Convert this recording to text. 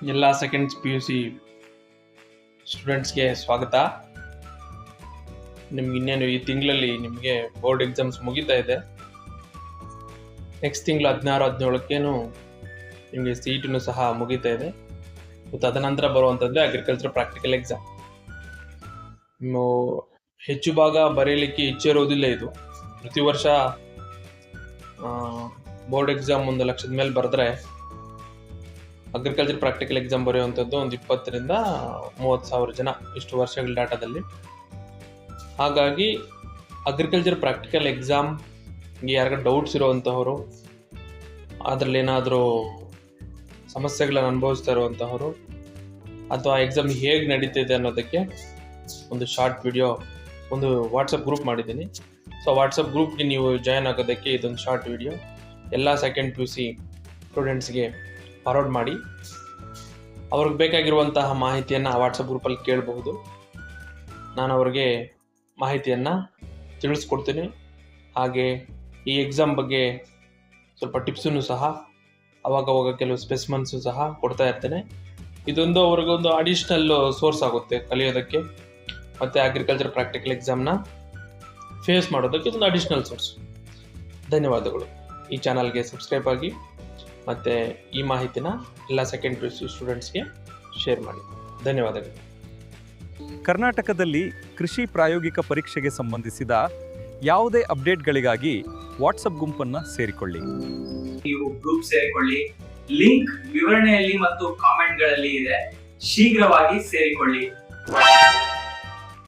ಎಲ್ಲ seconds PUC ಸ್ಟೂಡೆಂಟ್ಸ್ಗೆ ಸ್ವಾಗತ. ನಿಮ್ಗೆ ಇನ್ನೇನು ಈ ತಿಂಗಳಲ್ಲಿ ನಿಮಗೆ ಬೋರ್ಡ್ ಎಕ್ಸಾಮ್ಸ್ ಮುಗಿತಾ ಇದೆ. ನೆಕ್ಸ್ಟ್ ತಿಂಗಳು 16-17 ನಿಮಗೆ CET ಸಹ ಮುಗಿತಾ ಇದೆ. ಮತ್ತು ತದನಂತರ ಬರುವಂಥದ್ದು ಅಗ್ರಿಕಲ್ಚರ್ ಪ್ರಾಕ್ಟಿಕಲ್ ಎಕ್ಸಾಮ್. ನೀವು ಹೆಚ್ಚು ಭಾಗ ಬರೆಯಲಿಕ್ಕೆ ಇಚ್ಛೆ ಇರೋದಿಲ್ಲ. ಇದು ಪ್ರತಿ ವರ್ಷ ಬೋರ್ಡ್ ಎಕ್ಸಾಮ್ 1 ಲಕ್ಷದ ಮೇಲೆ ಬರೆದ್ರೆ ಅಗ್ರಿಕಲ್ಚರ್ ಪ್ರಾಕ್ಟಿಕಲ್ ಎಕ್ಸಾಮ್ ಬರೆಯುವಂಥದ್ದು ಒಂದು 20,000 to 30,000 ಜನ ಇಷ್ಟು ವರ್ಷಗಳ ಡಾಟಾದಲ್ಲಿ. ಹಾಗಾಗಿ ಅಗ್ರಿಕಲ್ಚರ್ ಪ್ರಾಕ್ಟಿಕಲ್ ಎಕ್ಸಾಮ್ಗೆ ಯಾರಿಗ ಡೌಟ್ಸ್ ಇರುವಂತಹವರು, ಅದರಲ್ಲಿ ಏನಾದರೂ ಸಮಸ್ಯೆಗಳನ್ನು ಅನುಭವಿಸ್ತಾ ಇರುವಂತಹವರು, ಅಥವಾ ಎಕ್ಸಾಮ್ ಹೇಗೆ ನಡೀತಿದೆ ಅನ್ನೋದಕ್ಕೆ ಒಂದು ಶಾರ್ಟ್ ವಿಡಿಯೋ, ಒಂದು ವಾಟ್ಸಪ್ ಗ್ರೂಪ್ ಮಾಡಿದ್ದೀನಿ. ಸೊ ವಾಟ್ಸಪ್ ಗ್ರೂಪ್ಗೆ ನೀವು ಜಾಯ್ನ್ ಆಗೋದಕ್ಕೆ ಇದೊಂದು ಶಾರ್ಟ್ ವಿಡಿಯೋ ಎಲ್ಲ ಸೆಕೆಂಡ್ PUC ಸ್ಟೂಡೆಂಟ್ಸ್ಗೆ ಫಾರ್ವರ್ಡ್ ಮಾಡಿ ಅವ್ರಿಗೆ ಬೇಕಾಗಿರುವಂತಹ ಮಾಹಿತಿಯನ್ನು ವಾಟ್ಸಪ್ ಗ್ರೂಪಲ್ಲಿ ಕೇಳಬಹುದು. ನಾನು ಅವ್ರಿಗೆ ಮಾಹಿತಿಯನ್ನು ತಿಳಿಸ್ಕೊಡ್ತೀನಿ. ಹಾಗೆ ಈ ಎಕ್ಸಾಮ್ ಬಗ್ಗೆ ಸ್ವಲ್ಪ ಟಿಪ್ಸನ್ನು ಸಹ ಅವಾಗವಾಗ ಕೆಲವು ಸ್ಪೆಸಿಮೆನ್ಸು ಸಹ ಕೊಡ್ತಾ ಇರ್ತೇನೆ. ಇದೊಂದು ಅವ್ರಿಗೊಂದು ಅಡಿಷ್ನಲ್ ಸೋರ್ಸ್ ಆಗುತ್ತೆ ಕಲಿಯೋದಕ್ಕೆ, ಮತ್ತು ಅಗ್ರಿಕಲ್ಚರ್ ಪ್ರಾಕ್ಟಿಕಲ್ ಎಕ್ಸಾಮ್ನ ಫೇಸ್ ಮಾಡೋದಕ್ಕೆ ಇದೊಂದು ಅಡಿಷ್ನಲ್ ಸೋರ್ಸ್. ಧನ್ಯವಾದಗಳು. ಈ ಚಾನಲ್ಗೆ ಸಬ್ಸ್ಕ್ರೈಬ್ ಆಗಿ ಮತ್ತು ಈ ಮಾಹಿತಿನ ಎಲ್ಲ ಸೆಕೆಂಡ್ PUC ಸ್ಟೂಡೆಂಟ್ಸ್ಗೆ ಶೇರ್ ಮಾಡಿ. ಧನ್ಯವಾದಗಳು. ಕರ್ನಾಟಕದಲ್ಲಿ ಕೃಷಿ ಪ್ರಾಯೋಗಿಕ ಪರೀಕ್ಷೆಗೆ ಸಂಬಂಧಿಸಿದ ಯಾವುದೇ ಅಪ್ಡೇಟ್ಗಳಿಗಾಗಿ ವಾಟ್ಸಪ್ ಗುಂಪನ್ನು ಸೇರಿಕೊಳ್ಳಿ. ನೀವು ಗ್ರೂಪ್ ಸೇರಿಕೊಳ್ಳಿ. ಲಿಂಕ್ ವಿವರಣೆಯಲ್ಲಿ ಮತ್ತು ಕಾಮೆಂಟ್ಗಳಲ್ಲಿ ಇದೆ. ಶೀಘ್ರವಾಗಿ ಸೇರಿಕೊಳ್ಳಿ.